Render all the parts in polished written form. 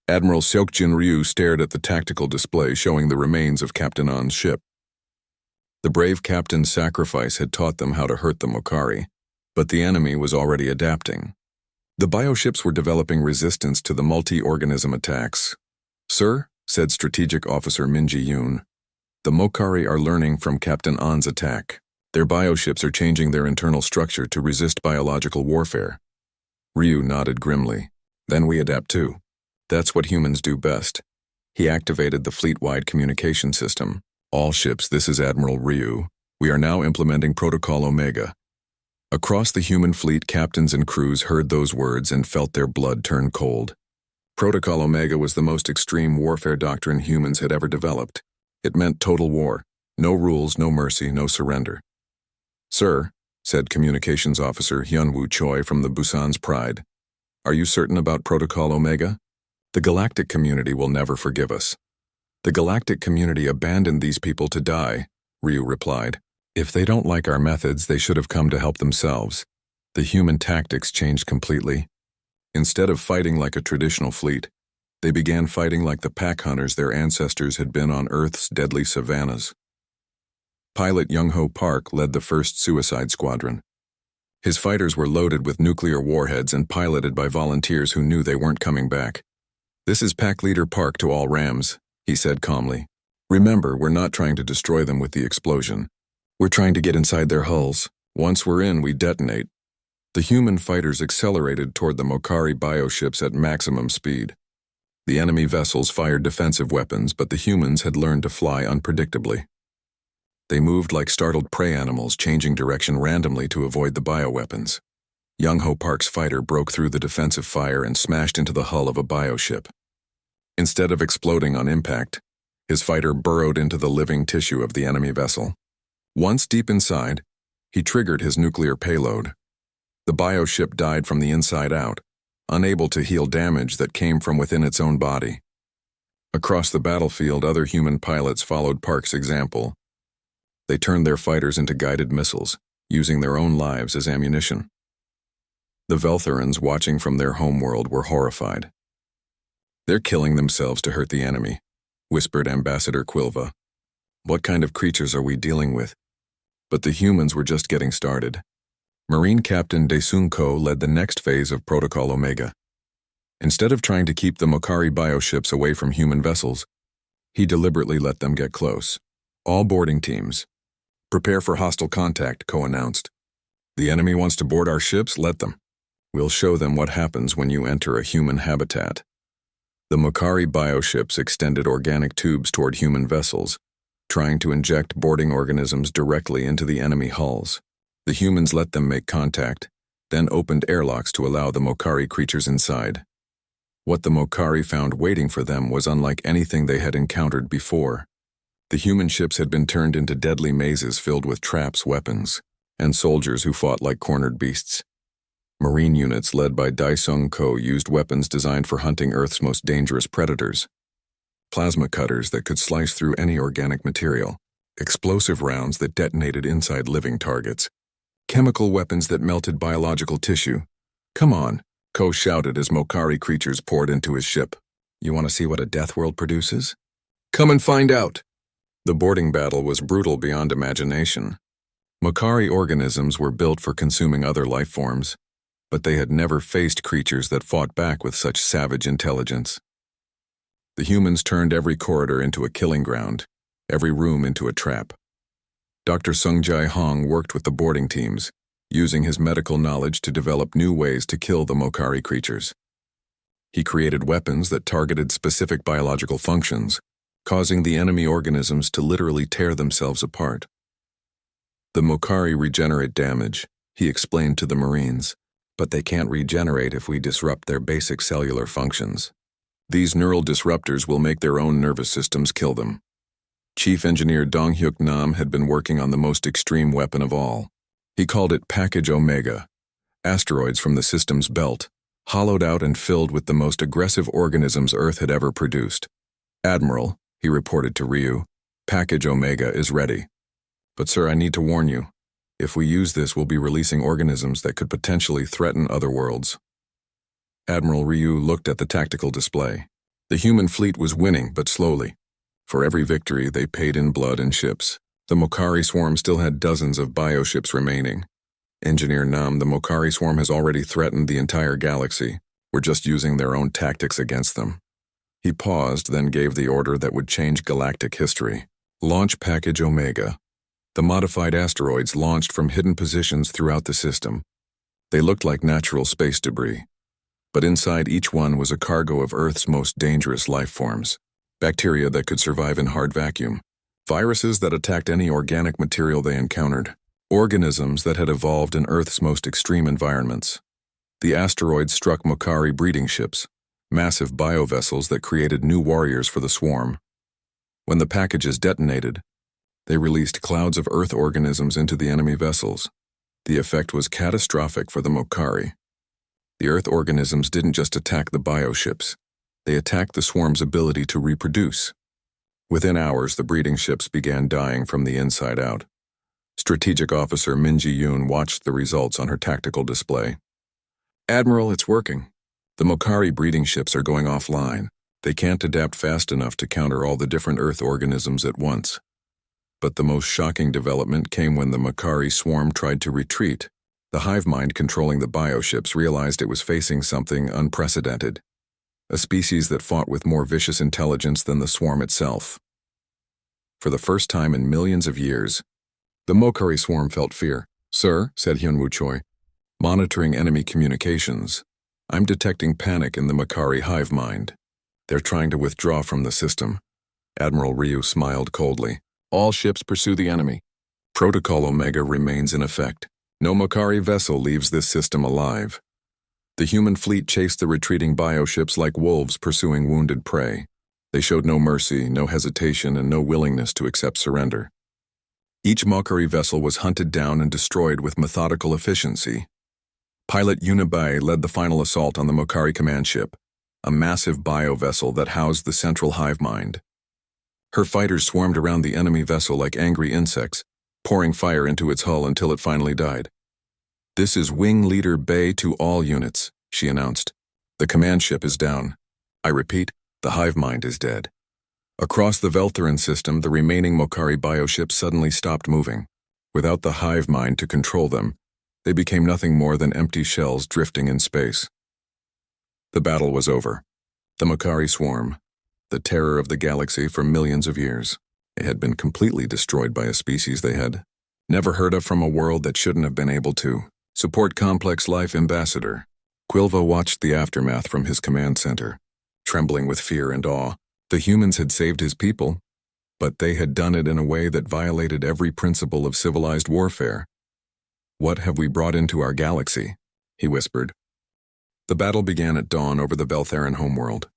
Admiral Seokjin Ryu stared at the tactical display showing the remains of Captain An's ship. The brave captain's sacrifice had taught them how to hurt the Mokari, but the enemy was already adapting. The bioships were developing resistance to the multi-organism attacks. "Sir," said Strategic Officer Min Ji-yoon, "the Mokari are learning from Captain An's attack. Their bioships are changing their internal structure to resist biological warfare." Ryu nodded grimly. "Then we adapt too. That's what humans do best." He activated the fleet-wide communication system. "All ships, this is Admiral Ryu. We are now implementing Protocol Omega." Across the human fleet, captains and crews heard those words and felt their blood turn cold. Protocol Omega was the most extreme warfare doctrine humans had ever developed. It meant total war. No rules, no mercy, no surrender. "Sir," said Communications Officer Hyunwoo Choi from the Busan's Pride, "are you certain about Protocol Omega? The galactic community will never forgive us." "The galactic community abandoned these people to die," Ryu replied. "If they don't like our methods, they should have come to help themselves." The human tactics changed completely. Instead of fighting like a traditional fleet, they began fighting like the pack hunters their ancestors had been on Earth's deadly savannas. Pilot Young-ho Park led the first suicide squadron. His fighters were loaded with nuclear warheads and piloted by volunteers who knew they weren't coming back. "This is Pack Leader Park to all Rams," he said calmly. "Remember, we're not trying to destroy them with the explosion. We're trying to get inside their hulls. Once we're in, we detonate." The human fighters accelerated toward the Mokari bioships at maximum speed. The enemy vessels fired defensive weapons, but the humans had learned to fly unpredictably. They moved like startled prey animals, changing direction randomly to avoid the bioweapons. Young-ho Park's fighter broke through the defensive fire and smashed into the hull of a bioship. Instead of exploding on impact, his fighter burrowed into the living tissue of the enemy vessel. Once deep inside, he triggered his nuclear payload. The bioship died from the inside out, unable to heal damage that came from within its own body. Across the battlefield, other human pilots followed Park's example. They turned their fighters into guided missiles, using their own lives as ammunition. The Veltherans watching from their homeworld were horrified. "They're killing themselves to hurt the enemy," whispered Ambassador Quilva. "What kind of creatures are we dealing with?" But the humans were just getting started. Marine Captain Dae-sung Ko led the next phase of Protocol Omega. Instead of trying to keep the Mokari bioships away from human vessels, he deliberately let them get close. "All boarding teams, prepare for hostile contact," Ko announced. "The enemy wants to board our ships, let them. We'll show them what happens when you enter a human habitat." The Mokari bioships extended organic tubes toward human vessels, trying to inject boarding organisms directly into the enemy hulls. The humans let them make contact, then opened airlocks to allow the Mokari creatures inside. What the Mokari found waiting for them was unlike anything they had encountered before. The human ships had been turned into deadly mazes filled with traps, weapons, and soldiers who fought like cornered beasts. Marine units led by Dae-sung Ko used weapons designed for hunting Earth's most dangerous predators. Plasma cutters that could slice through any organic material, explosive rounds that detonated inside living targets, chemical weapons that melted biological tissue. "Come on," Ko shouted as Mokari creatures poured into his ship. "You want to see what a death world produces? Come and find out." The boarding battle was brutal beyond imagination. Mokari organisms were built for consuming other life forms, but they had never faced creatures that fought back with such savage intelligence. The humans turned every corridor into a killing ground, every room into a trap. Dr. Sung Jae-hong worked with the boarding teams, using his medical knowledge to develop new ways to kill the Mokari creatures. He created weapons that targeted specific biological functions, causing the enemy organisms to literally tear themselves apart. "The Mokari regenerate damage," he explained to the Marines, "but they can't regenerate if we disrupt their basic cellular functions. These neural disruptors will make their own nervous systems kill them." Chief Engineer Dong-hyuk Nam had been working on the most extreme weapon of all. He called it Package Omega, asteroids from the system's belt, hollowed out and filled with the most aggressive organisms Earth had ever produced. "Admiral," he reported to Ryu, "Package Omega is ready. But sir, I need to warn you. If we use this, we'll be releasing organisms that could potentially threaten other worlds." Admiral Ryu looked at the tactical display. The human fleet was winning, but slowly. For every victory, they paid in blood and ships. The Mokari swarm still had dozens of bioships remaining. Engineer Nam, the Mokari swarm has already threatened the entire galaxy. We're just using their own tactics against them. He paused, then gave the order that would change galactic history. Launch Package Omega. The modified asteroids launched from hidden positions throughout the system. They looked like natural space debris. But inside each one was a cargo of Earth's most dangerous life forms. Bacteria that could survive in hard vacuum. Viruses that attacked any organic material they encountered. Organisms that had evolved in Earth's most extreme environments. The asteroids struck Mokari breeding ships, massive biovessels that created new warriors for the swarm. When the packages detonated, they released clouds of Earth organisms into the enemy vessels. The effect was catastrophic for the Mokari. The Earth organisms didn't just attack the bioships, they attacked the swarm's ability to reproduce. Within hours, the breeding ships began dying from the inside out. Strategic Officer Min Ji-yoon watched the results on her tactical display. Admiral, it's working. The Mokari breeding ships are going offline. They can't adapt fast enough to counter all the different Earth organisms at once. But the most shocking development came when the Mokari swarm tried to retreat. The hive mind controlling the bioships realized it was facing something unprecedented. A species that fought with more vicious intelligence than the swarm itself. For the first time in millions of years, the Mokari swarm felt fear. Sir, said Hyunwoo Choi, monitoring enemy communications, I'm detecting panic in the Mokari hive mind. They're trying to withdraw from the system. Admiral Ryu smiled coldly. All ships pursue the enemy. Protocol Omega remains in effect. No Mokari vessel leaves this system alive. The human fleet chased the retreating bioships like wolves pursuing wounded prey. They showed no mercy, no hesitation, and no willingness to accept surrender. Each Mokari vessel was hunted down and destroyed with methodical efficiency. Pilot Unibae led the final assault on the Mokari command ship, a massive biovessel that housed the central hive mind. Her fighters swarmed around the enemy vessel like angry insects, pouring fire into its hull until it finally died. This is Wing Leader Bae to all units, she announced. The command ship is down. I repeat, the hive mind is dead. Across the Veltheran system, the remaining Mokari bioships suddenly stopped moving. Without the hive mind to control them, they became nothing more than empty shells drifting in space. The battle was over. The Mokari swarm, the terror of the galaxy for millions of years. They had been completely destroyed by a species they had never heard of from a world that shouldn't have been able to. Support Complex Life Ambassador. Quilva watched the aftermath from his command center, trembling with fear and awe. The humans had saved his people, but they had done it in a way that violated every principle of civilized warfare. What have we brought into our galaxy? He whispered. The battle began at dawn over the Veltheran homeworld.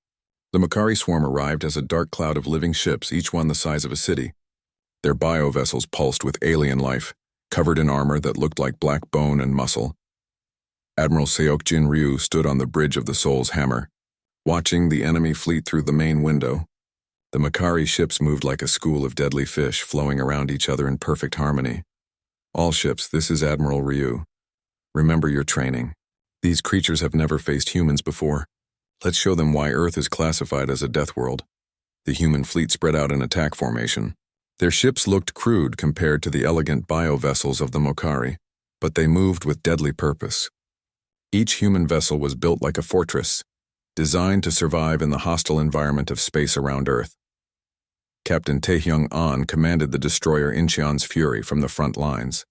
The Mokari swarm arrived as a dark cloud of living ships, each one the size of a city. Their biovessels pulsed with alien life, covered in armor that looked like black bone and muscle. Admiral Seokjin Ryu stood on the bridge of the Soul's Hammer, watching the enemy fleet through the main window. The Mokari ships moved like a school of deadly fish, flowing around each other in perfect harmony. All ships, this is Admiral Ryu. Remember your training. These creatures have never faced humans before. Let's show them why Earth is classified as a death world. The human fleet spread out in attack formation. Their ships looked crude compared to the elegant biovessels of the Mokari, but they moved with deadly purpose. Each human vessel was built like a fortress, designed to survive in the hostile environment of space around Earth. Captain Taehyung-an commanded the destroyer Incheon's Fury from the front lines.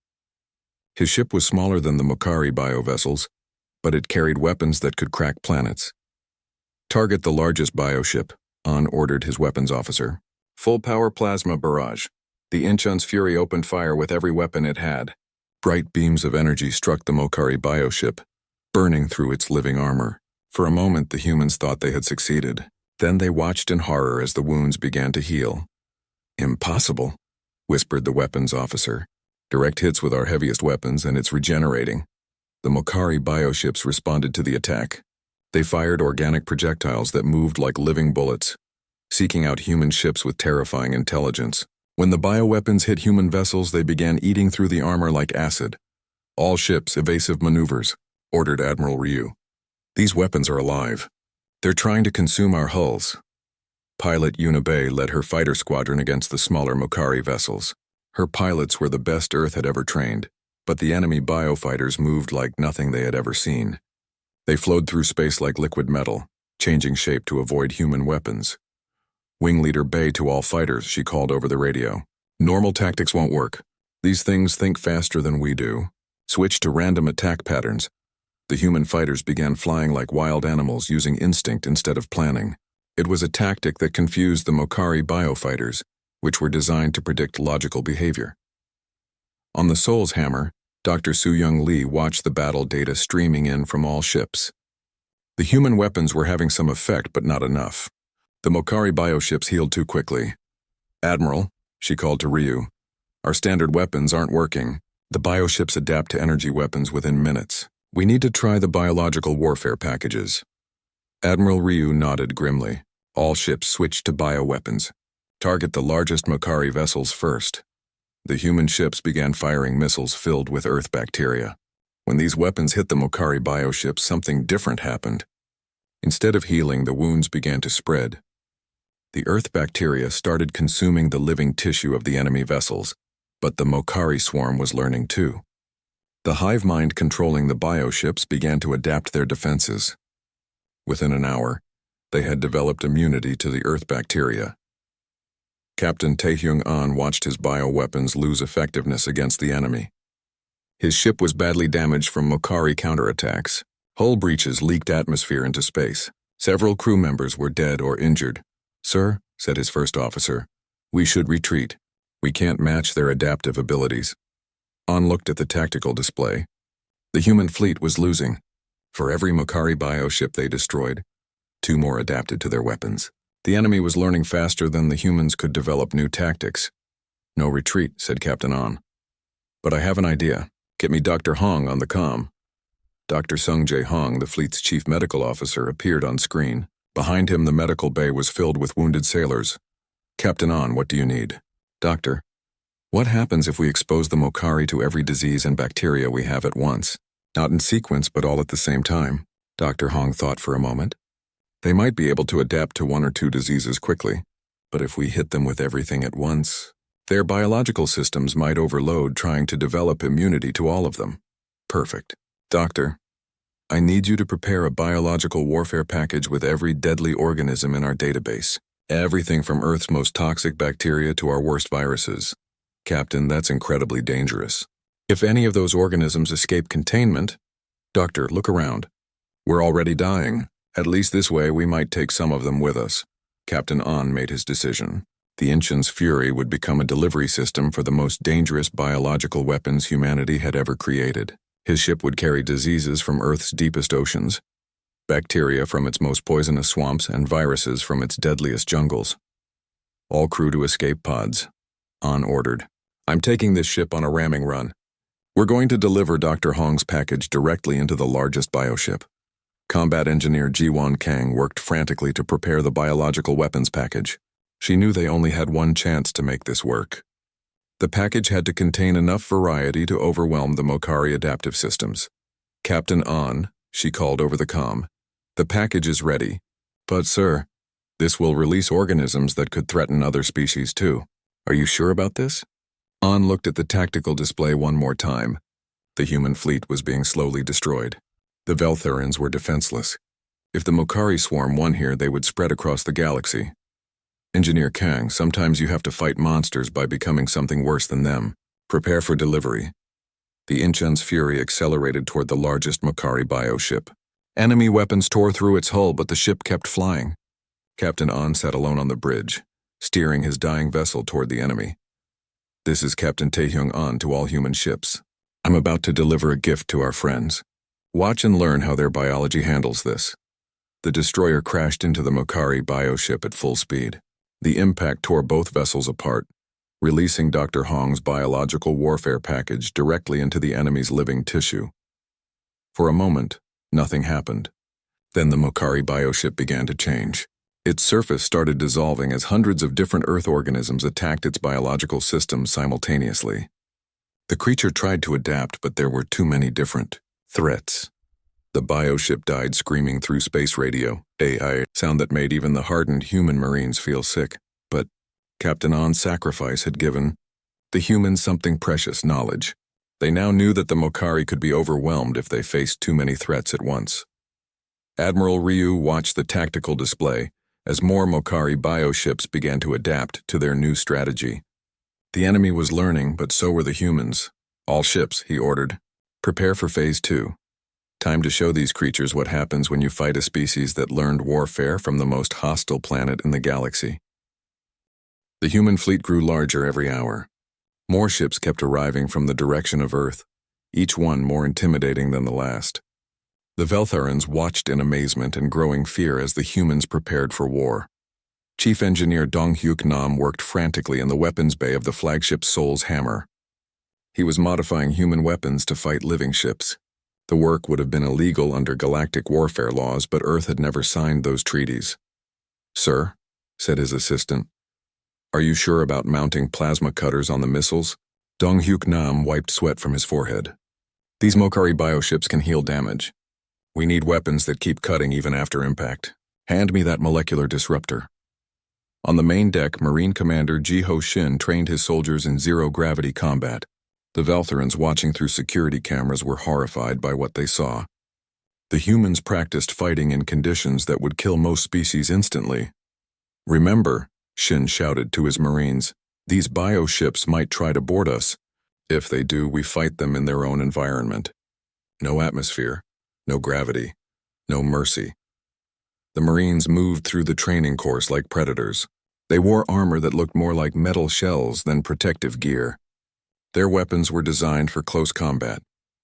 His ship was smaller than the Mokari biovessels, but it carried weapons that could crack planets. Target the largest bioship, An ordered his weapons officer. Full-power plasma barrage. The Incheon's Fury opened fire with every weapon it had. Bright beams of energy struck the Mokari bioship, burning through its living armor. For a moment, the humans thought they had succeeded. Then they watched in horror as the wounds began to heal. Impossible, whispered the weapons officer. Direct hits with our heaviest weapons and it's regenerating. The Mokari bioships responded to the attack. They fired organic projectiles that moved like living bullets, seeking out human ships with terrifying intelligence. When the bioweapons hit human vessels, they began eating through the armor like acid. All ships, evasive maneuvers, ordered Admiral Ryu. These weapons are alive. They're trying to consume our hulls. Pilot Yunabei led her fighter squadron against the smaller Mokari vessels. Her pilots were the best Earth had ever trained, but the enemy biofighters moved like nothing they had ever seen. They flowed through space like liquid metal, changing shape to avoid human weapons. Wing Leader Bei to all fighters, she called over the radio. Normal tactics won't work. These things think faster than we do. Switch to random attack patterns. The human fighters began flying like wild animals using instinct instead of planning. It was a tactic that confused the Mokari biofighters, which were designed to predict logical behavior. On the Soul's Hammer, Dr. Su-Young Lee watched the battle data streaming in from all ships. The human weapons were having some effect, but not enough. The Mokari bioships healed too quickly. "Admiral," she called to Ryu, "our standard weapons aren't working. The bioships adapt to energy weapons within minutes. We need to try the biological warfare packages." Admiral Ryu nodded grimly. All ships switched to bioweapons. Target the largest Mokari vessels first. The human ships began firing missiles filled with Earth bacteria. When these weapons hit the Mokari bioships, something different happened. Instead of healing, the wounds began to spread. The Earth bacteria started consuming the living tissue of the enemy vessels, but the Mokari swarm was learning too. The hive mind controlling the bioships began to adapt their defenses. Within an hour, they had developed immunity to the Earth bacteria. Captain Taehyung-an watched his bioweapons lose effectiveness against the enemy. His ship was badly damaged from Mokari counterattacks. Hull breaches leaked atmosphere into space. Several crew members were dead or injured. "Sir," said his first officer, "we should retreat. We can't match their adaptive abilities." An looked at the tactical display. The human fleet was losing. For every Mokari bioship they destroyed, 2 more adapted to their weapons. The enemy was learning faster than the humans could develop new tactics. "No retreat," said Captain An. "But I have an idea. Get me Dr. Hong on the comm." Dr. Sung Jae Hong, the fleet's chief medical officer, appeared on screen. Behind him, the medical bay was filled with wounded sailors. "Captain An, what do you need?" "Doctor, what happens if we expose the Mokari to every disease and bacteria we have at once? Not in sequence, but all at the same time." Dr. Hong thought for a moment. "They might be able to adapt to 1 or 2 diseases quickly, but if we hit them with everything at once, their biological systems might overload trying to develop immunity to all of them." "Perfect. Doctor, I need you to prepare a biological warfare package with every deadly organism in our database. Everything from Earth's most toxic bacteria to our worst viruses. Captain, that's incredibly dangerous. If any of those organisms escape containment..." "Doctor, look around. We're already dying. At least this way we might take some of them with us." Captain An made his decision. The Inchen's Fury would become a delivery system for the most dangerous biological weapons humanity had ever created. His ship would carry diseases from Earth's deepest oceans, bacteria from its most poisonous swamps, and viruses from its deadliest jungles. "All crew to escape pods," An ordered. "I'm taking this ship on a ramming run. We're going to deliver Dr. Hong's package directly into the largest bioship." Combat engineer Ji-won Kang worked frantically to prepare the biological weapons package. She knew they only had 1 chance to make this work. The package had to contain enough variety to overwhelm the Mokari adaptive systems. "Captain An," she called over the comm, "the package is ready. But sir, this will release organisms that could threaten other species too. Are you sure about this?" An looked at the tactical display 1 more time. The human fleet was being slowly destroyed. The Veltherans were defenseless. If the Mokari swarm won here, they would spread across the galaxy. "Engineer Kang, sometimes you have to fight monsters by becoming something worse than them. Prepare for delivery." The Inchen's Fury accelerated toward the largest Mokari bioship. Enemy weapons tore through its hull, but the ship kept flying. Captain An sat alone on the bridge, steering his dying vessel toward the enemy. "This is Captain Taehyung-an to all human ships. I'm about to deliver a gift to our friends. Watch and learn how their biology handles this." The destroyer crashed into the Mokari bioship at full speed. The impact tore both vessels apart, releasing Dr. Hong's biological warfare package directly into the enemy's living tissue. For a moment, nothing happened. Then the Mokari bioship began to change. Its surface started dissolving as hundreds of different Earth organisms attacked its biological systems simultaneously. The creature tried to adapt, but there were too many different threats. The bioship died screaming through space radio, AI, sound that made even the hardened human Marines feel sick. But Captain On's sacrifice had given the humans something precious: knowledge. They now knew that the Mokari could be overwhelmed if they faced too many threats at once. Admiral Ryu watched the tactical display as more Mokari bioships began to adapt to their new strategy. The enemy was learning, but so were the humans. All ships, he ordered. Prepare for Phase 2. Time to show these creatures what happens when you fight a species that learned warfare from the most hostile planet in the galaxy. The human fleet grew larger every hour. More ships kept arriving from the direction of Earth, each one more intimidating than the last. The Veltharans watched in amazement and growing fear as the humans prepared for war. Chief Engineer Dong-hyuk Nam worked frantically in the weapons bay of the flagship Sol's Hammer. He was modifying human weapons to fight living ships. The work would have been illegal under galactic warfare laws, but Earth had never signed those treaties. "Sir," said his assistant, "are you sure about mounting plasma cutters on the missiles?" Dong-hyuk Nam wiped sweat from his forehead. "These Mokari bioships can heal damage. We need weapons that keep cutting even after impact. Hand me that molecular disruptor." On the main deck, Marine Commander Ji-ho Shin trained his soldiers in zero-gravity combat. The Veltharans watching through security cameras were horrified by what they saw. The humans practiced fighting in conditions that would kill most species instantly. "Remember," Shin shouted to his Marines, "these bioships might try to board us. If they do, we fight them in their own environment. No atmosphere, no gravity, no mercy." The Marines moved through the training course like predators. They wore armor that looked more like metal shells than protective gear. Their weapons were designed for close combat,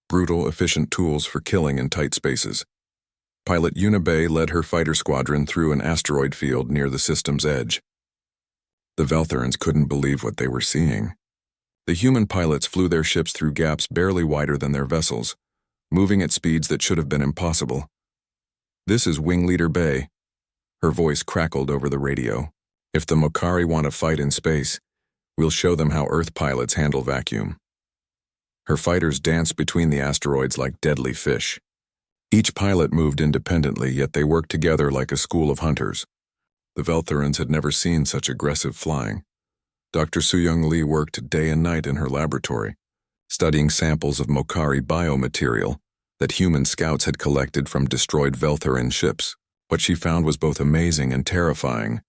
brutal, efficient tools for killing in tight spaces. Pilot Yuna led her fighter squadron through an asteroid field near the system's edge. The Veltharans couldn't believe what they were seeing. The human pilots flew their ships through gaps barely wider than their vessels, moving at speeds that should have been impossible. "This is Wing Leader Bay." Her voice crackled over the radio. "If the Mokari want to fight in space, we'll show them how Earth pilots handle vacuum." Her fighters danced between the asteroids like deadly fish. Each pilot moved independently, yet they worked together like a school of hunters. The Veltharans had never seen such aggressive flying. Dr. Soo-young Lee worked day and night in her laboratory, studying samples of Mokari biomaterial that human scouts had collected from destroyed Veltharan ships. What she found was both amazing and terrifying.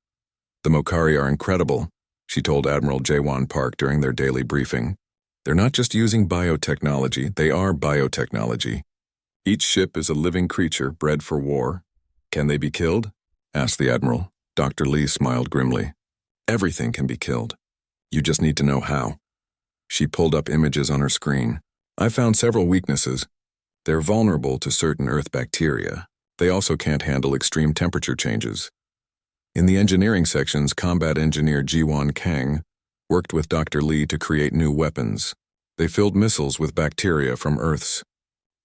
"The Mokari are incredible," she told Admiral Jaewon Park during their daily briefing. "They're not just using biotechnology, they are biotechnology. Each ship is a living creature bred for war." "Can they be killed?" asked the Admiral. Dr. Lee smiled grimly. "Everything can be killed. You just need to know how." She pulled up images on her screen. "I found several weaknesses. They're vulnerable to certain Earth bacteria. They also can't handle extreme temperature changes." In the engineering sections, combat engineer Ji-won Kang worked with Dr. Lee to create new weapons. They filled missiles with bacteria from Earth's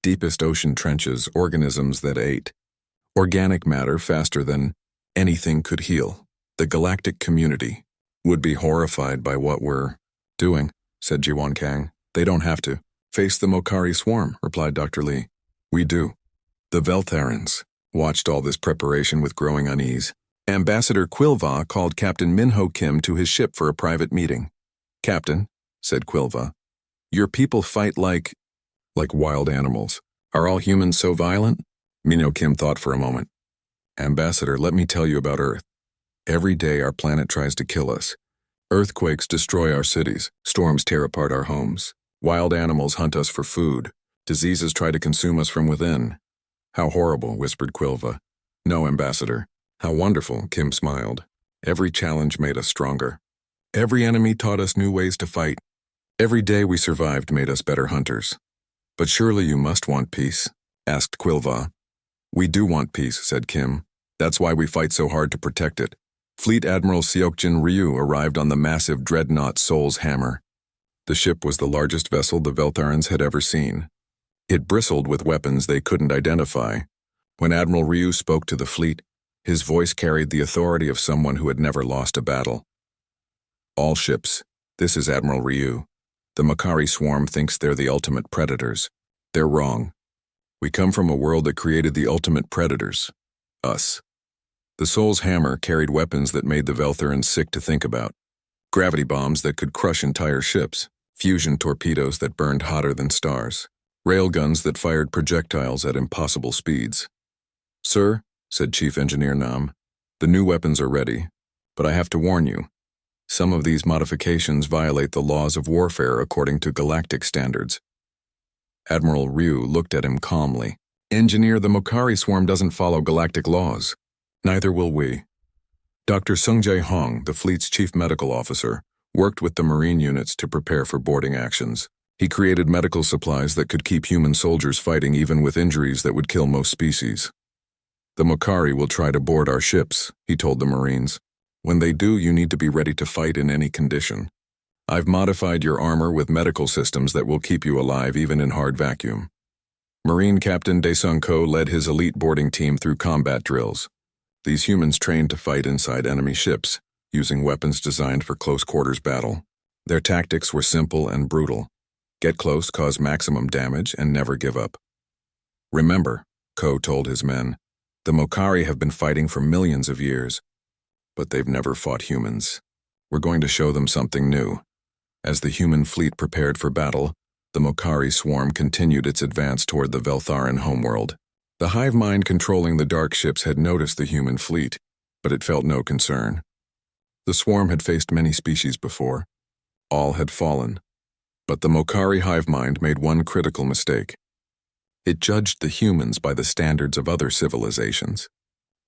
deepest ocean trenches, organisms that ate organic matter faster than anything could heal. "The galactic community would be horrified by what we're doing," said Ji-won Kang. "They don't have to face the Mokari swarm," replied Dr. Lee. "We do." The Veltharans watched all this preparation with growing unease. Ambassador Quilva called Captain Minho Kim to his ship for a private meeting. "Captain," said Quilva, "your people fight like wild animals. Are all humans so violent?" Minho Kim thought for a moment. "Ambassador, let me tell you about Earth. Every day our planet tries to kill us. Earthquakes destroy our cities. Storms tear apart our homes. Wild animals hunt us for food. Diseases try to consume us from within." "How horrible," whispered Quilva. "No, Ambassador. How wonderful," Kim smiled. "Every challenge made us stronger. Every enemy taught us new ways to fight. Every day we survived made us better hunters." "But surely you must want peace?" asked Quilva. "We do want peace," said Kim. "That's why we fight so hard to protect it." Fleet Admiral Seokjin Ryu arrived on the massive dreadnought Sol's Hammer. The ship was the largest vessel the Veltharans had ever seen. It bristled with weapons they couldn't identify. When Admiral Ryu spoke to the fleet, his voice carried the authority of someone who had never lost a battle. "All ships, this is Admiral Ryu. The Mokari swarm thinks they're the ultimate predators. They're wrong. We come from a world that created the ultimate predators. Us. The Soul's hammer carried weapons that made the Veltharans sick to think about. Gravity bombs that could crush entire ships. Fusion torpedoes that burned hotter than stars. Railguns that fired projectiles at impossible speeds. "Sir," said Chief Engineer Nam, "the new weapons are ready, but I have to warn you. Some of these modifications violate the laws of warfare according to galactic standards." Admiral Ryu looked at him calmly. "Engineer, the Mokari swarm doesn't follow galactic laws. Neither will we." Dr. Sungjae Hong, the fleet's chief medical officer, worked with the Marine units to prepare for boarding actions. He created medical supplies that could keep human soldiers fighting even with injuries that would kill most species. "The Mokari will try to board our ships," he told the Marines. "When they do, you need to be ready to fight in any condition. I've modified your armor with medical systems that will keep you alive even in hard vacuum." Marine Captain Daesung Ko led his elite boarding team through combat drills. These humans trained to fight inside enemy ships, using weapons designed for close-quarters battle. Their tactics were simple and brutal. Get close, cause maximum damage, and never give up. "Remember," Ko told his men, "the Mokari have been fighting for millions of years, but they've never fought humans. We're going to show them something new." As the human fleet prepared for battle, the Mokari swarm continued its advance toward the Veltharan homeworld. The hive mind controlling the dark ships had noticed the human fleet, but it felt no concern. The swarm had faced many species before. All had fallen. But the Mokari hive mind made one critical mistake. It judged the humans by the standards of other civilizations.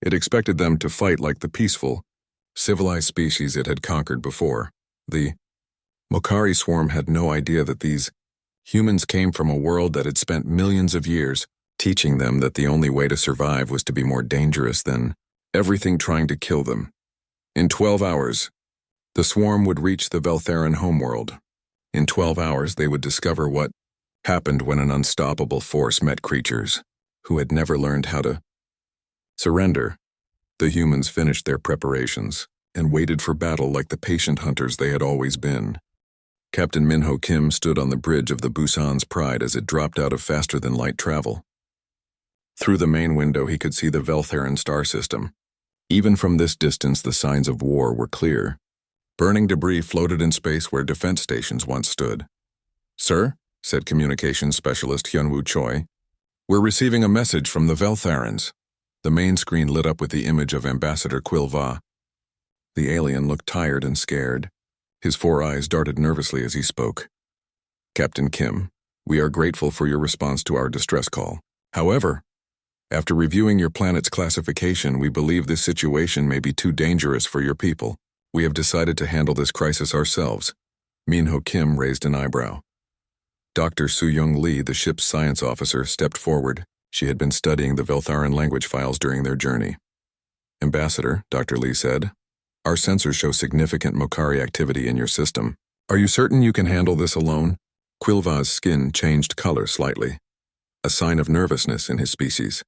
It expected them to fight like the peaceful, civilized species it had conquered before. The Mokari swarm had no idea that these humans came from a world that had spent millions of years teaching them that the only way to survive was to be more dangerous than everything trying to kill them. In 12 hours, the swarm would reach the Veltharan homeworld. In 12 hours, they would discover what happened when an unstoppable force met creatures who had never learned how to surrender. The humans finished their preparations and waited for battle like the patient hunters they had always been. Captain Minho Kim stood on the bridge of the Busan's Pride as it dropped out of faster-than-light travel. Through the main window, he could see the Veltharan star system. Even from this distance, the signs of war were clear. Burning debris floated in space where defense stations once stood. "Sir," said communications specialist Hyunwoo Choi, "we're receiving a message from the Veltharans." The main screen lit up with the image of Ambassador Quilva. The alien looked tired and scared. His 4 eyes darted nervously as he spoke. "Captain Kim, we are grateful for your response to our distress call. However, after reviewing your planet's classification, we believe this situation may be too dangerous for your people. We have decided to handle this crisis ourselves." Minho Kim raised an eyebrow. Dr. Soo-Young Lee, the ship's science officer, stepped forward. She had been studying the Veltharan language files during their journey. "Ambassador," Dr. Lee said, "our sensors show significant Mokari activity in your system. Are you certain you can handle this alone?" Quilva's skin changed color slightly, a sign of nervousness in his species.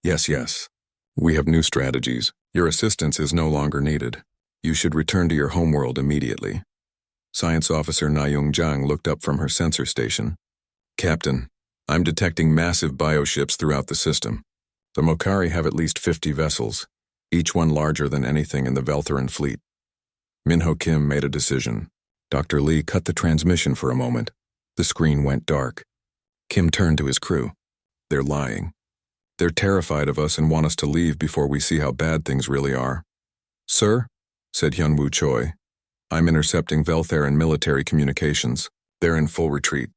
Yes. We have new strategies. Your assistance is no longer needed. You should return to your homeworld immediately." Science Officer Na-Young Jang looked up from her sensor station. "Captain, I'm detecting massive bioships throughout the system. The Mokari have at least 50 vessels, each one larger than anything in the Veltharan fleet." Minho Kim made a decision. Dr. Lee cut the transmission for a moment. The screen went dark. Kim turned to his crew. "They're lying. They're terrified of us and want us to leave before we see how bad things really are." "Sir," said Hyunwoo Choi, "I'm intercepting Veltharan military communications. They're in full retreat.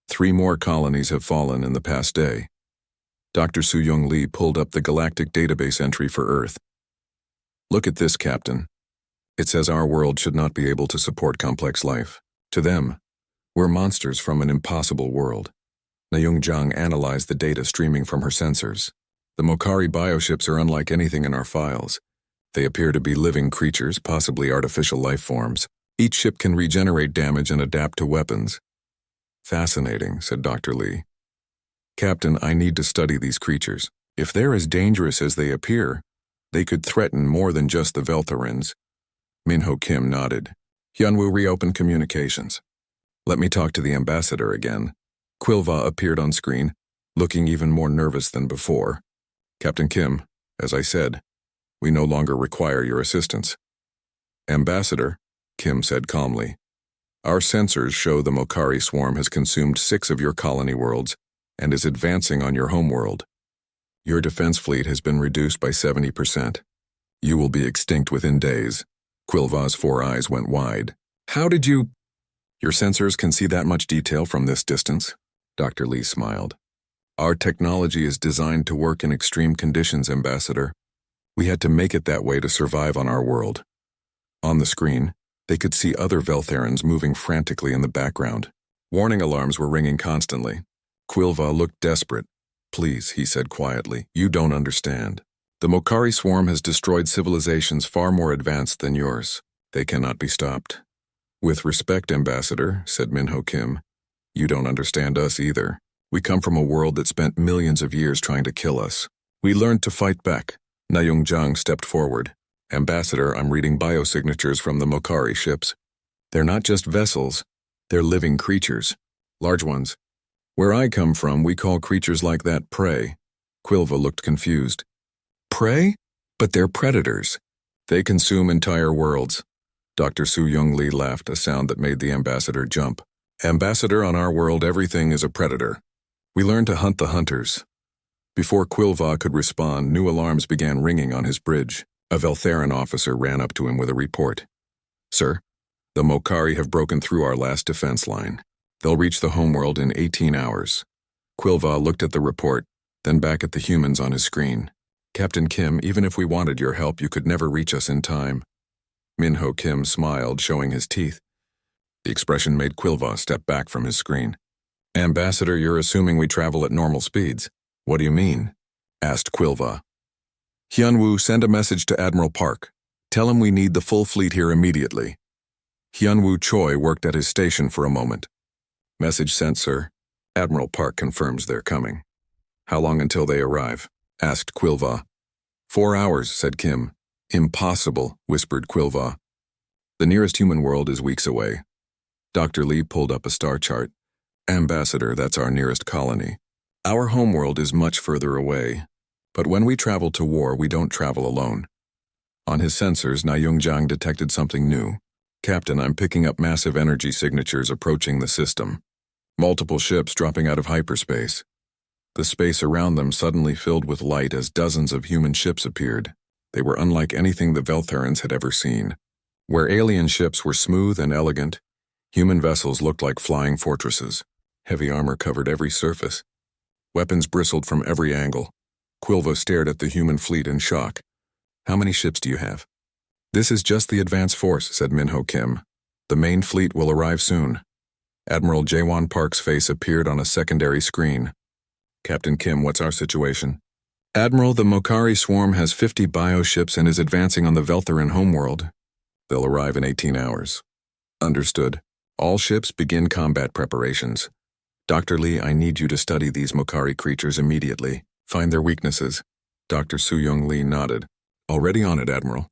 3 more colonies have fallen in the past day." Dr. Soo-Young Lee pulled up the galactic database entry for Earth. "Look at this, Captain. It says our world should not be able to support complex life. To them, we're monsters from an impossible world." Na-Young Jang analyzed the data streaming from her sensors. "The Mokari bioships are unlike anything in our files. They appear to be living creatures, possibly artificial life forms. Each ship can regenerate damage and adapt to weapons." "Fascinating," said Dr. Lee. "Captain, I need to study these creatures. If they're as dangerous as they appear, they could threaten more than just the Veltharans." Minho Kim nodded. Hyunwoo reopened communications. "Let me talk to the ambassador again." Quilva appeared on screen. looking even more nervous than before. Captain Kim, as I said, we no longer require your assistance. Ambassador, Kim said calmly, our sensors show the Mokari swarm has consumed 6 of your colony worlds and is advancing on your homeworld. Your defense fleet has been reduced by 70%. You will be extinct within days. Quilva's 4 eyes went wide. How did you... Your sensors can see that much detail from this distance? Dr. Lee smiled. Our technology is designed to work in extreme conditions, Ambassador. We had to make it that way to survive on our world. On the screen, they could see other Veltharans moving frantically in the background. Warning alarms were ringing constantly. Quilva looked desperate. Please, he said quietly, you don't understand. The Mokari swarm has destroyed civilizations far more advanced than yours. They cannot be stopped. With respect, Ambassador, said Minho Kim, you don't understand us either. We come from a world that spent millions of years trying to kill us. We learned to fight back. Nayung Zhang stepped forward. Ambassador, I'm reading biosignatures from the Mokari ships. They're not just vessels, they're living creatures. Large ones. Where I come from, we call creatures like that prey. Quilva looked confused. Prey? But they're predators. They consume entire worlds. Dr. Su Young Lee laughed, a sound that made the ambassador jump. Ambassador, on our world, everything is a predator. We learned to hunt the hunters. Before Quilva could respond, new alarms began ringing on his bridge. A Veltharan officer ran up to him with a report. Sir, the Mokari have broken through our last defense line. They'll reach the homeworld in 18 hours. Quilva looked at the report, then back at the humans on his screen. Captain Kim, even if we wanted your help, you could never reach us in time. Minho Kim smiled, showing his teeth. The expression made Quilva step back from his screen. Ambassador, you're assuming we travel at normal speeds. What do you mean? Asked Quilva. Hyunwoo, send a message to Admiral Park. Tell him we need the full fleet here immediately. Hyunwoo Choi worked at his station for a moment. Message sent, sir. Admiral Park confirms they're coming. How long until they arrive? Asked Quilva. 4 hours, said Kim. Impossible, whispered Quilva. The nearest human world is weeks away. Dr. Lee pulled up a star chart. Ambassador, that's our nearest colony. Our homeworld is much further away. But when we travel to war, we don't travel alone. On his sensors, Nayung Zhang detected something new. Captain, I'm picking up massive energy signatures approaching the system. Multiple ships dropping out of hyperspace. The space around them suddenly filled with light as dozens of human ships appeared. They were unlike anything the Veltharans had ever seen. Where alien ships were smooth and elegant, human vessels looked like flying fortresses. Heavy armor covered every surface. Weapons bristled from every angle. Quilva stared at the human fleet in shock. How many ships do you have? This is just the advance force, said Minho Kim. The main fleet will arrive soon. Admiral Jaewon Park's face appeared on a secondary screen. Captain Kim, what's our situation? Admiral, the Mokari swarm has 50 bioships and is advancing on the Veltharan homeworld. They'll arrive in 18 hours. Understood. All ships begin combat preparations. Dr. Lee, I need you to study these Mokari creatures immediately. Find their weaknesses. Dr. Su Young Lee nodded. Already on it, Admiral.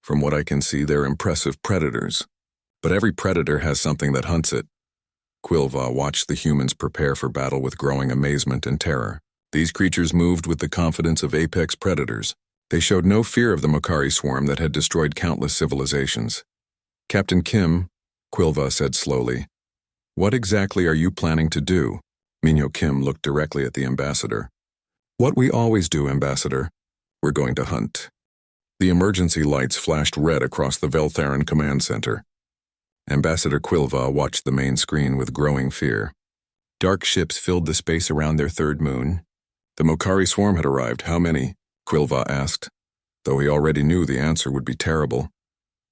From what I can see, they're impressive predators. But every predator has something that hunts it. Quilva watched the humans prepare for battle with growing amazement and terror. These creatures moved with the confidence of apex predators. They showed no fear of the Mokari swarm that had destroyed countless civilizations. Captain Kim, Quilva said slowly, what exactly are you planning to do? Minho Kim looked directly at the ambassador. What we always do, Ambassador. We're going to hunt. The emergency lights flashed red across the Veltharan command center. Ambassador Quilva watched the main screen with growing fear. Dark ships filled the space around their third moon. The Mokari swarm had arrived. How many? Quilva asked, though he already knew the answer would be terrible.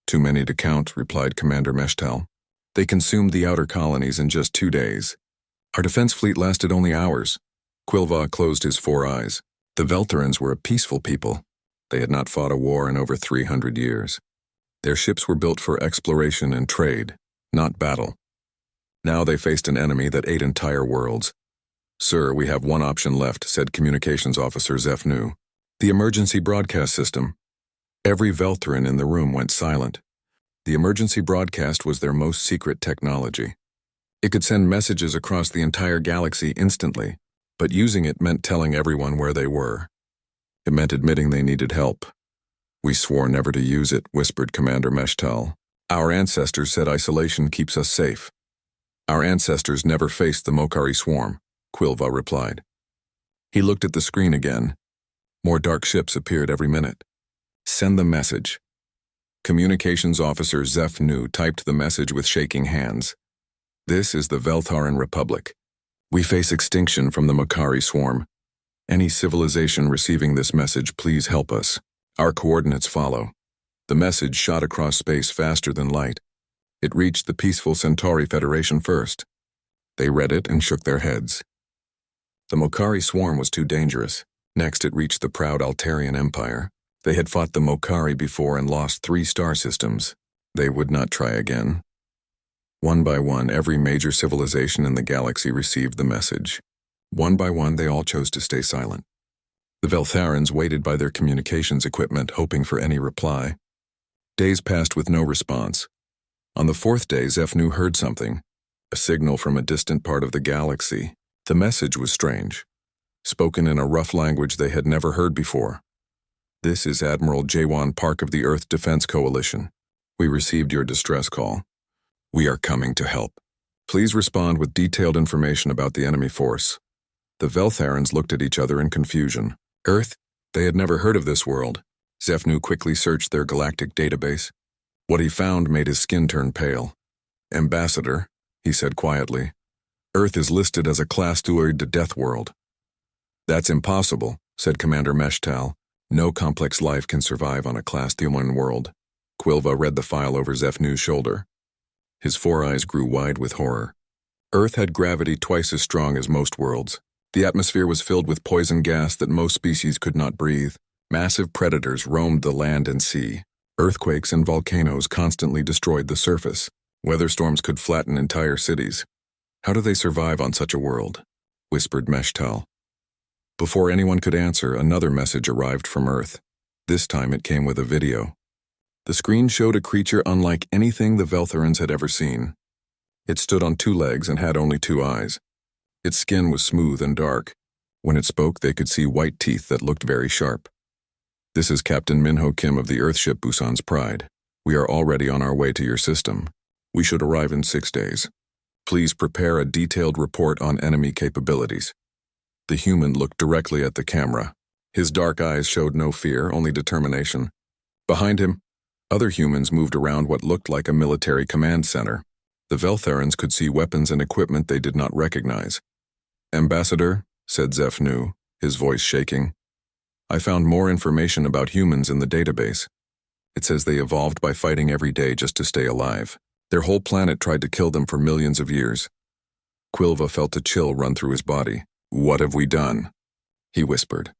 Too many to count, replied Commander Meshtal. They consumed the outer colonies in just 2 days. Our defense fleet lasted only hours. Quilva closed his 4 eyes. The Veltharans were a peaceful people. They had not fought a war in over 300 years. Their ships were built for exploration and trade, not battle. Now they faced an enemy that ate entire worlds. Sir, we have one option left, said Communications Officer Zefnu. The emergency broadcast system. Every Veltharan in the room went silent. The emergency broadcast was their most secret technology. It could send messages across the entire galaxy instantly. But using it meant telling everyone where they were. It meant admitting they needed help. "We swore never to use it," whispered Commander Meshtal. "Our ancestors said isolation keeps us safe." "Our ancestors never faced the Mokari swarm," Quilva replied. He looked at the screen again. More dark ships appeared every minute. "Send the message." Communications Officer Zeph Nu typed the message with shaking hands. "This is the Veltharan Republic. We face extinction from the Mokari swarm. Any civilization receiving this message, please help us. Our coordinates follow." The message shot across space faster than light. It reached the peaceful Centauri Federation first. They read it and shook their heads. The Mokari swarm was too dangerous. Next, it reached the proud Altarian Empire. They had fought the Mokari before and lost 3 star systems. They would not try again. One by one, every major civilization in the galaxy received the message. One by one, they all chose to stay silent. The Veltharans waited by their communications equipment, hoping for any reply. Days passed with no response. On the 4th day, Zeph Nu heard something, a signal from a distant part of the galaxy. The message was strange, spoken in a rough language they had never heard before. "This is Admiral Jawan Park of the Earth Defense Coalition. We received your distress call. We are coming to help. Please respond with detailed information about the enemy force." The Veltharans looked at each other in confusion. Earth? They had never heard of this world. Zeph Nu quickly searched their galactic database. What he found made his skin turn pale. "Ambassador," he said quietly, "Earth is listed as a class steward to Deathworld." "That's impossible," said Commander Meshtal. "No complex life can survive on a class human world." Quilva read the file over Zeph Nu's shoulder. His 4 eyes grew wide with horror. Earth had gravity twice as strong as most worlds. The atmosphere was filled with poison gas that most species could not breathe. Massive predators roamed the land and sea. Earthquakes and volcanoes constantly destroyed the surface. Weather storms could flatten entire cities. "How do they survive on such a world?" whispered Meshtal. Before anyone could answer, another message arrived from Earth. This time it came with a video. The screen showed a creature unlike anything the Veltharans had ever seen. It stood on 2 legs and had only 2 eyes. Its skin was smooth and dark. When it spoke, they could see white teeth that looked very sharp. "This is Captain Minho Kim of the Earthship Busan's Pride. We are already on our way to your system. We should arrive in 6 days. Please prepare a detailed report on enemy capabilities." The human looked directly at the camera. His dark eyes showed no fear, only determination. Behind him, other humans moved around what looked like a military command center. The Veltharans could see weapons and equipment they did not recognize. "Ambassador," said Zeph Nu, his voice shaking, "I found more information about humans in the database. It says they evolved by fighting every day just to stay alive. Their whole planet tried to kill them for millions of years." Quilva felt a chill run through his body. "What have we done?" he whispered.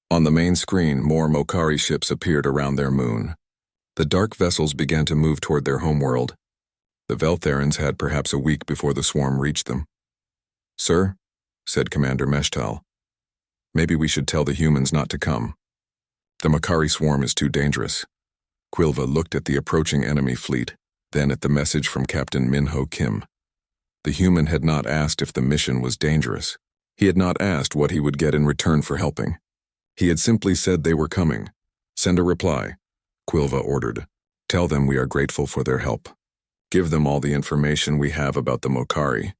On the main screen, more Mokari ships appeared around their moon. The dark vessels began to move toward their homeworld. The Veltharans had perhaps a week before the swarm reached them. "Sir," said Commander Meshtal, "maybe we should tell the humans not to come. The Mokari swarm is too dangerous." Quilva looked at the approaching enemy fleet, then at the message from Captain Minho Kim. The human had not asked if the mission was dangerous. He had not asked what he would get in return for helping. He had simply said they were coming. "Send a reply," Quilva ordered. "Tell them we are grateful for their help. Give them all the information we have about the Mokari."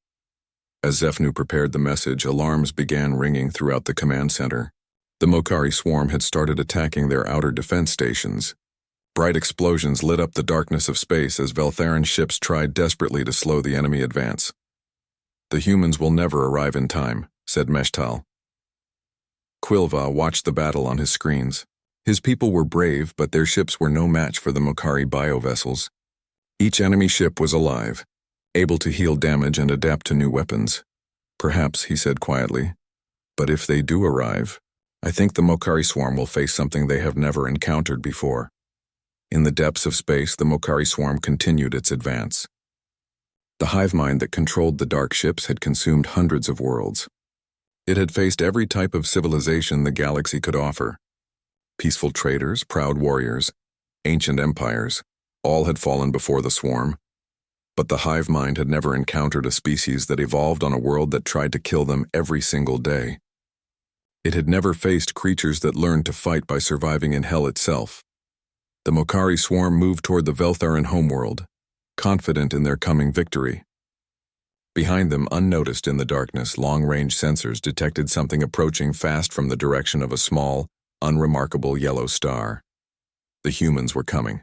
As Zeph Nu prepared the message, alarms began ringing throughout the command center. The Mokari swarm had started attacking their outer defense stations. Bright explosions lit up the darkness of space as Veltharan ships tried desperately to slow the enemy advance. "The humans will never arrive in time," said Meshtal. Quilva watched the battle on his screens. His people were brave, but their ships were no match for the Mokari biovessels. Each enemy ship was alive, able to heal damage and adapt to new weapons. "Perhaps," he said quietly, "but if they do arrive, I think the Mokari swarm will face something they have never encountered before." In the depths of space, the Mokari swarm continued its advance. The hive mind that controlled the dark ships had consumed hundreds of worlds. It had faced every type of civilization the galaxy could offer. Peaceful traders, proud warriors, ancient empires, all had fallen before the swarm. But the hive mind had never encountered a species that evolved on a world that tried to kill them every single day. It had never faced creatures that learned to fight by surviving in hell itself. The Mokari swarm moved toward the Veltharan homeworld, confident in their coming victory. Behind them, unnoticed in the darkness, long-range sensors detected something approaching fast from the direction of a small, unremarkable yellow star. The humans were coming.